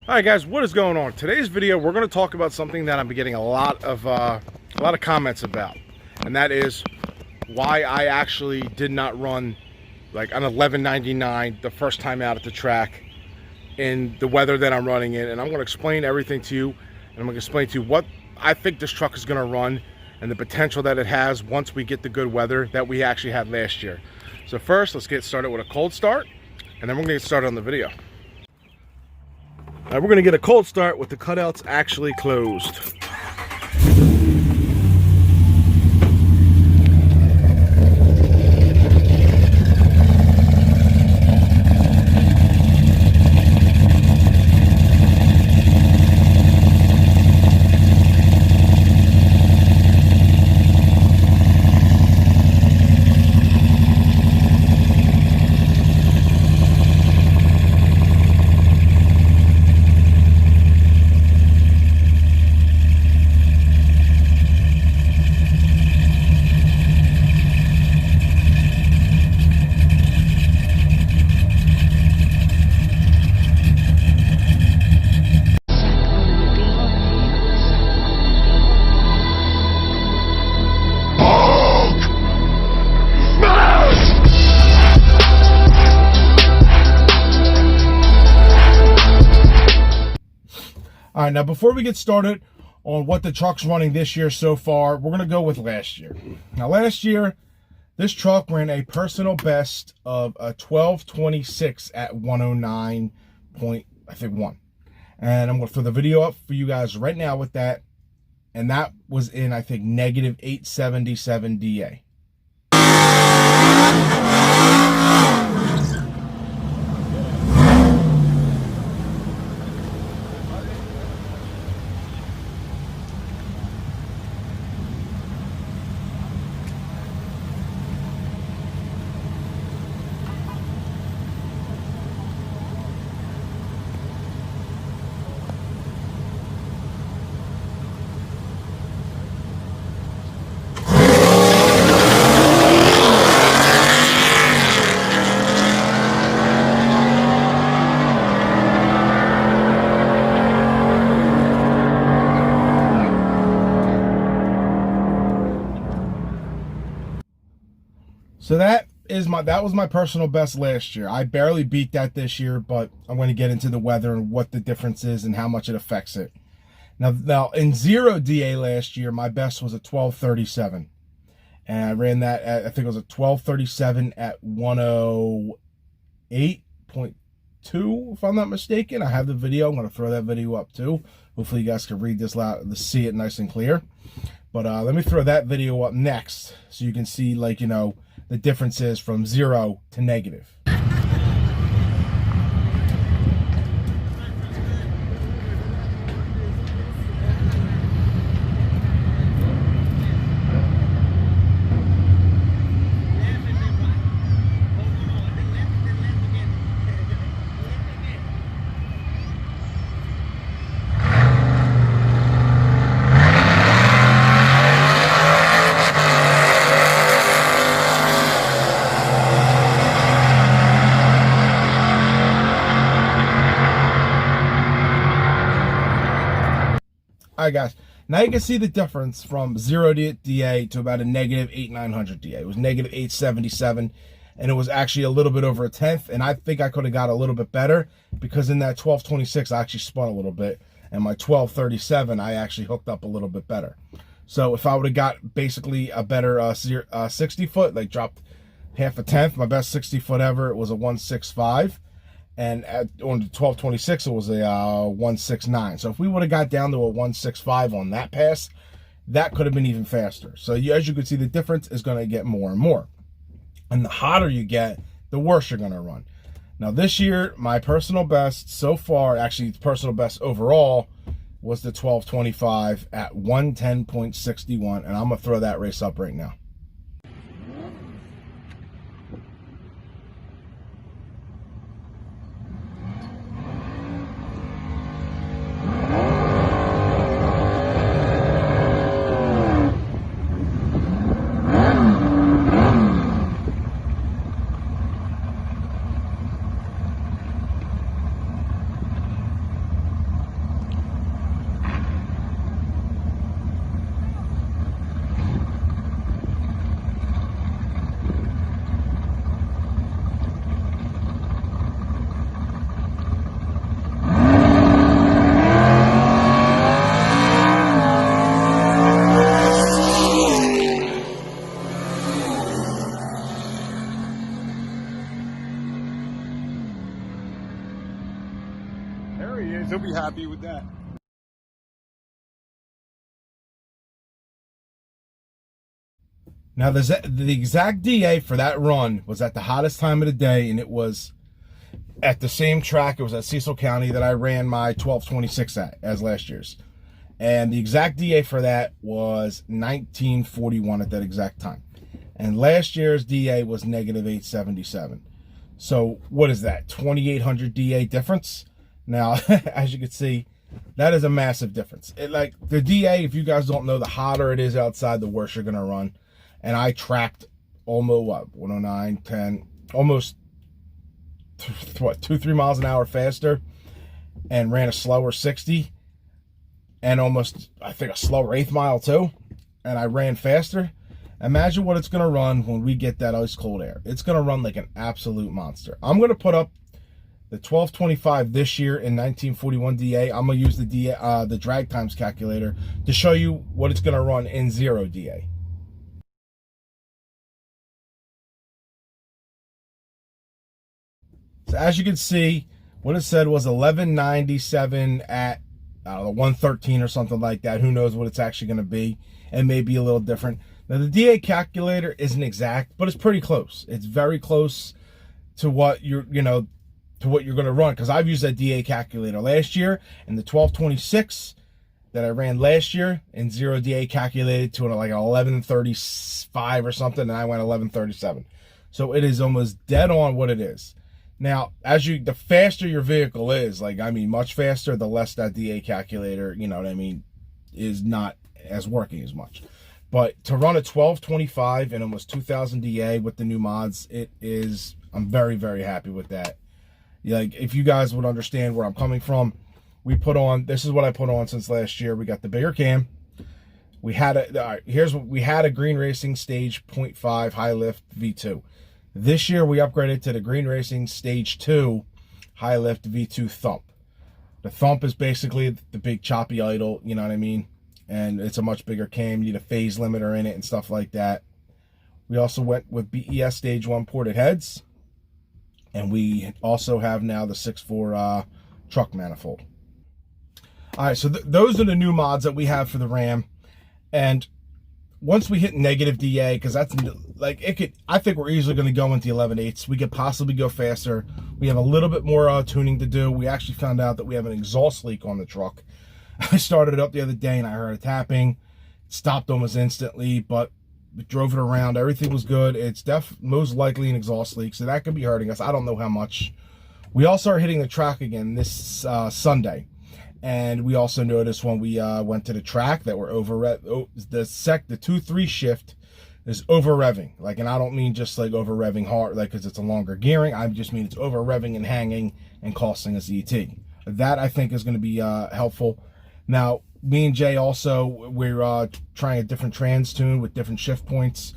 Hi guys, what is going on? Today's video we're going to talk about something that I'm getting a lot of comments about, and that is why I actually did not run like an 1199 the first time out at the track in the weather that I'm running in. And I'm going to explain everything to you, and I'm going to explain to you what I think this truck is going to run and the potential that it has once we get the good weather that we actually had last year. So first, let's get started with a cold start, and then we're going to get started on the video. We're going to get a cold start with the cutouts actually closed. All right, now before we get started on what the truck's running this year so far, we're going to go with last year. Now, last year, this truck ran a personal best of a 12:26 at 109.1. And I'm going to throw the video up for you guys right now with that. And that was in, I think, negative 877 DA. So that was my personal best last year. I barely beat that this year, but I'm going to get into the weather and what the difference is and how much it affects it. Now in 0 DA last year, my best was a 12:37. And I ran that at, I think it was a 12:37 at 108.2, if I'm not mistaken. I have the video. I'm going to throw that video up too. Hopefully you guys can read this loud, to see it nice and clear. But let me throw that video up next so you can see, like, you know, the difference is from 0 to negative. Alright guys, now you can see the difference from 0 DA to about a negative 8900 DA. It was negative 877, and it was actually a little bit over a tenth, and I think I could have got a little bit better because in that 12:26 I actually spun a little bit, and my 12:37 I actually hooked up a little bit better. So if I would have got basically a better 60 foot, like dropped half a tenth, my best 60 foot ever, it was a 165. And on the 12:26, it was a 169. So if we would have got down to a 165 on that pass, that could have been even faster. So as you can see, the difference is going to get more and more. And the hotter you get, the worse you're going to run. Now this year, my personal best so far, actually personal best overall, was the 12:25 at 110.61. And I'm going to throw that race up right now. he is. He'll be happy with that. Now, the exact DA for that run was at the hottest time of the day, and it was at the same track. It was at Cecil County that I ran my 1226 at, as last year's. And the exact DA for that was 1941 at that exact time. And last year's DA was negative 877. So what is that? 2,800 DA difference? Now, as you can see, that is a massive difference. Like the DA, if you guys don't know, the hotter it is outside, the worse you're going to run. And I tracked almost, what, 109, 10, almost, what, 2-3 miles an hour faster and ran a slower 60 and almost, I think, a slower 8th mile too. And I ran faster. Imagine what it's going to run when we get that ice cold air. It's going to run like an absolute monster. I'm going to put up the 1225 this year in 1941 DA. I'm going to use the drag times calculator to show you what it's going to run in 0 DA. So as you can see, what it said was 1197 at, I don't know, 113 or something like that. Who knows what it's actually going to be. It may be a little different. Now, the DA calculator isn't exact, but it's pretty close. It's very close to what you're, to what you're going to run. Because I've used that DA calculator last year, and the 1226 that I ran last year in 0 DA calculated to like 1135 or something, and I went 1137. So it is almost dead on what it is. Now, the faster your vehicle is, much faster, the less that DA calculator, is not as working as much. But to run a 1225 and almost 2000 DA with the new mods, I'm very, very happy with that. Like, if you guys would understand where I'm coming from, this is what I put on since last year. We got the bigger cam. We had a Greene Racing Stage 0.5 high lift V2. This year, we upgraded to the Greene Racing Stage 2 high lift V2 Thump. The Thump is basically the big choppy idle, you know what I mean? And it's a much bigger cam. You need a phase limiter in it and stuff like that. We also went with BES Stage 1 ported heads. And we also have now the 6.4 truck manifold. All right, so those are the new mods that we have for the Ram. And once we hit negative DA, because that's like, I think we're easily going to go into 11/8. We could possibly go faster. We have a little bit more tuning to do. We actually found out that we have an exhaust leak on the truck. I started it up the other day and I heard a tapping. It stopped almost instantly, but we drove it around. Everything was good. It's most likely an exhaust leak, so that could be hurting us. I don't know how much. We also are hitting the track again this Sunday. And we also noticed when we went to the track that we're over the 2-3 shift is over revving. And I don't mean just like over revving hard, because it's a longer gearing. I just mean it's over revving and hanging and costing us ET. That I think is going to be helpful. Now, me and Jay also, we're trying a different trans tune with different shift points.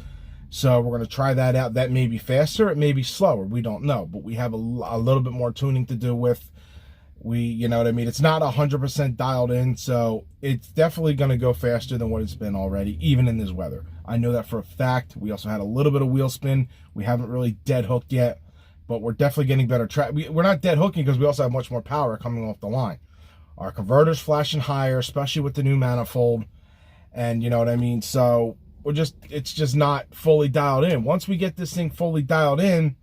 So we're going to try that out. That may be faster, it may be slower. We don't know, but we have a little bit more tuning to do with. You know what I mean? It's not 100% dialed in, so it's definitely going to go faster than what it's been already, even in this weather. I know that for a fact. We also had a little bit of wheel spin. We haven't really dead hooked yet, but we're definitely getting better track. We're not dead hooking because we also have much more power coming off the line. Our converter's flashing higher, especially with the new manifold, and you know what I mean? So it's just not fully dialed in. Once we get this thing fully dialed in,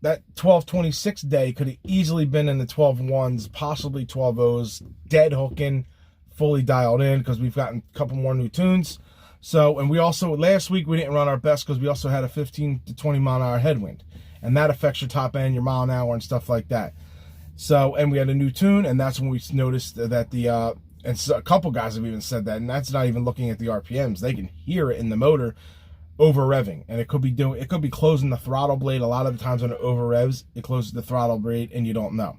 that 1226 day could have easily been in the 12.1s, possibly 12.0s, dead hooking, fully dialed in, because we've gotten a couple more new tunes. So, and we also, last week we didn't run our best because we also had a 15 to 20 mile an hour headwind. And that affects your top end, your mile an hour, and stuff like that. So, and we had a new tune, and that's when we noticed that and so a couple guys have even said that, and that's not even looking at the RPMs. They can hear it in the motor over revving, and it could be closing the throttle blade. A lot of the times when it over revs, it closes the throttle blade and you don't know.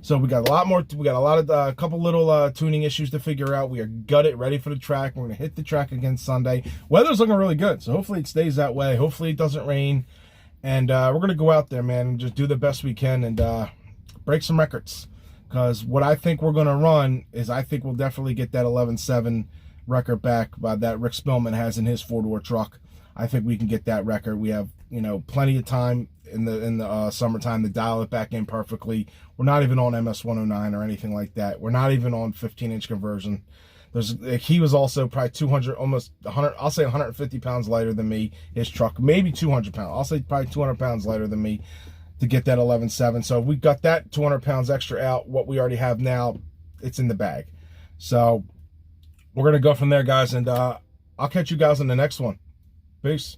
So we got a couple little tuning issues to figure out. We are gutted, ready for the track. We're gonna hit the track again Sunday. Weather's looking really good, so hopefully it stays that way. Hopefully it doesn't rain, and we're gonna go out there, man, and just do the best we can and break some records. Because what I think we're gonna run is, I think we'll definitely get that 11.7 record back that Rick Spillman has in his 4-door truck. I think we can get that record. We have, plenty of time in the summertime to dial it back in perfectly. We're not even on MS-109 or anything like that. We're not even on 15-inch conversion. He was also probably 200, almost 100, I'll say 150 pounds lighter than me, his truck, maybe 200 pounds. I'll say probably 200 pounds lighter than me to get that 11.7. So we got that 200 pounds extra out. What we already have now, it's in the bag. So we're going to go from there, guys, and I'll catch you guys in the next one. Peace.